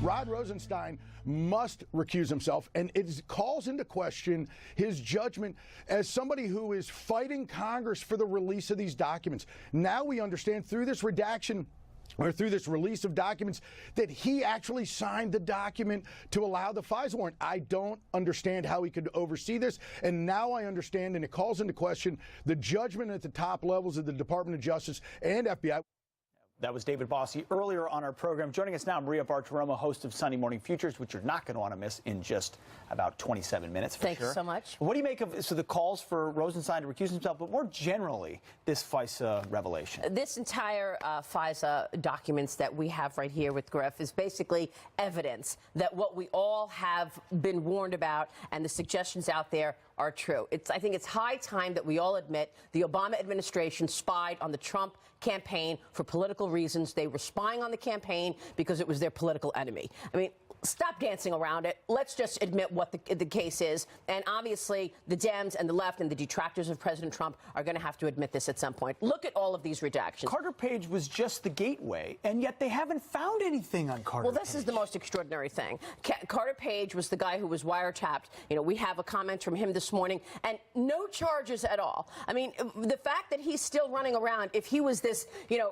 Rod Rosenstein must recuse himself, and it calls into question his judgment as somebody who is fighting Congress for the release of these documents. Now we understand through this redaction or through this release of documents that he actually signed the document to allow the FISA warrant. I don't understand how he could oversee this, and now I understand, and it calls into question the judgment at the top levels of the Department of Justice and FBI. That was David Bossie earlier on our program. Joining us now, Maria Bartiromo, host of Sunday Morning Futures, which you're not going to want to miss in just about 27 minutes. Thanks so much. What do you make of the calls for Rosenstein to recuse himself, but more generally, this FISA revelation? This entire FISA documents that we have right here with Griff is basically evidence that what we all have been warned about and the suggestions out there are true. I think it's high time that we all admit the Obama administration spied on the Trump campaign for political reasons. They were spying on the campaign because it was their political enemy. I mean, stop dancing around it. Let's just admit what the case is. And obviously, the Dems and the left and the detractors of President Trump are going to have to admit this at some point. Look at all of these redactions. Carter Page was just the gateway, and yet they haven't found anything on Carter Page. Well, this is the most extraordinary thing. Carter Page was the guy who was wiretapped. You know, we have a comment from him this morning, and no charges at all. I mean, the fact that he's still running around, if he was this,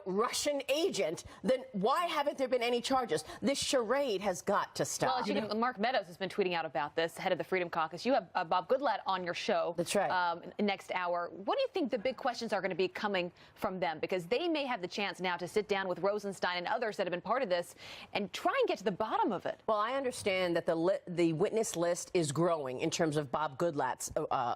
Russian agent, then why haven't there been any charges? This charade has got to stop. Well, as you know, Mark Meadows has been tweeting out about this, head of the Freedom Caucus. You have Bob Goodlatte on your show. That's right. Next hour. What do you think the big questions are going to be coming from them? Because they may have the chance now to sit down with Rosenstein and others that have been part of this and try and get to the bottom of it. Well, I understand that the witness list is growing in terms of Bob Goodlatte's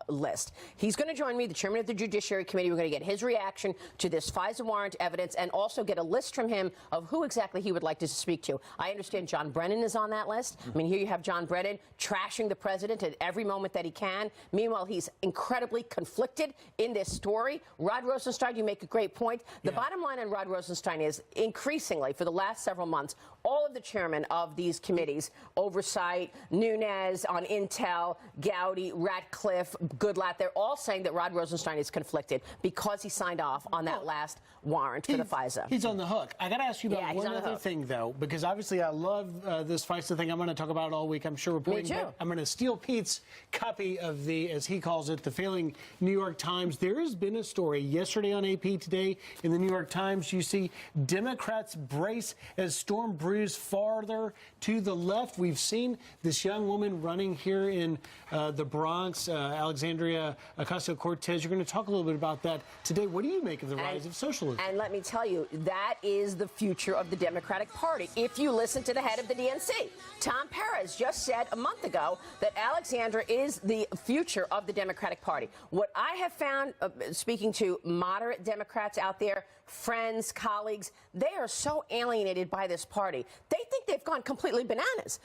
list. He's going to join me, the chairman of the Judiciary Committee. We're going to get his reaction to this FISA warrant evidence and also get a list from him of who exactly he would like to speak to. I understand John Brennan is on that list. I mean, here you have John Brennan trashing the president at every moment that he can. Meanwhile, he's incredibly conflicted in this story. Rod Rosenstein, you make a great point. The bottom line on Rod Rosenstein is increasingly, for the last several months, all of the chairmen of these committees, Oversight, Nunes on Intel, Gowdy, Ratcliffe, Goodlatte, they're all saying that Rod Rosenstein is conflicted because he signed off on that last warrant for the FISA. He's on the hook. I got to ask you about one other thing, though, because obviously I love this FISA thing. I'm going to talk about it all week. I'm sure reporting. Me too. I'm going to steal Pete's copy of the, as he calls it, the failing New York Times. There has been a story yesterday on AP, today in the New York Times. You see Democrats brace as storm brews farther to the left. We've seen this young woman running here in the Bronx, Alexandria Ocasio-Cortez. You're going to talk a little bit about that today. What do you make of the rise of socialism? And let me tell you, that is the future of the Democratic Party. If you listen to the head of the DNC, Tom Perez just said a month ago that Alexandria is the future of the Democratic Party. What I have found, speaking to moderate Democrats out there, friends, colleagues, they are so alienated by this party. They think they've gone completely bananas.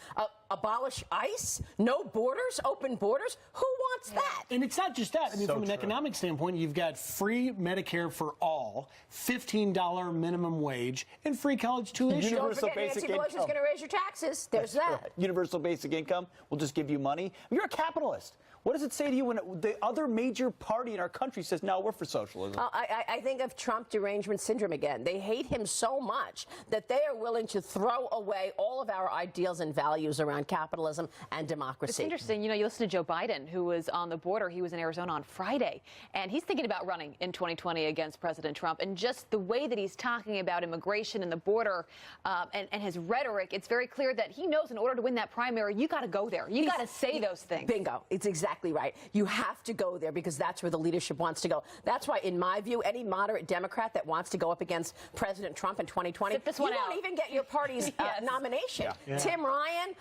Abolish ICE, no borders, open borders. Who wants that? And it's not just that. I mean, from an economic standpoint, you've got free Medicare for all, $15 minimum wage, and free college tuition. Universal basic income. Nancy Pelosi's going to raise your taxes. There's that. Right. Universal basic income will just give you money. You're a capitalist. What does it say to you when the other major party in our country says, no, we're for socialism? I think of Trump derangement syndrome again. They hate him so much that they are willing to throw away all of our ideals and values around capitalism and democracy. It's interesting. You listen to Joe Biden, who was on the border. He was in Arizona on Friday, and he's thinking about running in 2020 against President Trump. And just the way that he's talking about immigration and the border and his rhetoric, it's very clear that he knows in order to win that primary, you got to go there. You got to say those things. Bingo. It's exactly right. You have to go there because that's where the leadership wants to go. That's why, in my view, any moderate Democrat that wants to go up against President Trump in 2020, you won't even get your party's nomination. Yeah. Tim Ryan,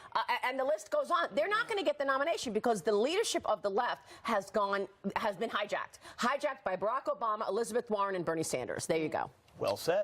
and the list goes on. They're not going to get the nomination because the leadership of the left has been hijacked by Barack Obama, Elizabeth Warren, and Bernie Sanders. There you go. Well said.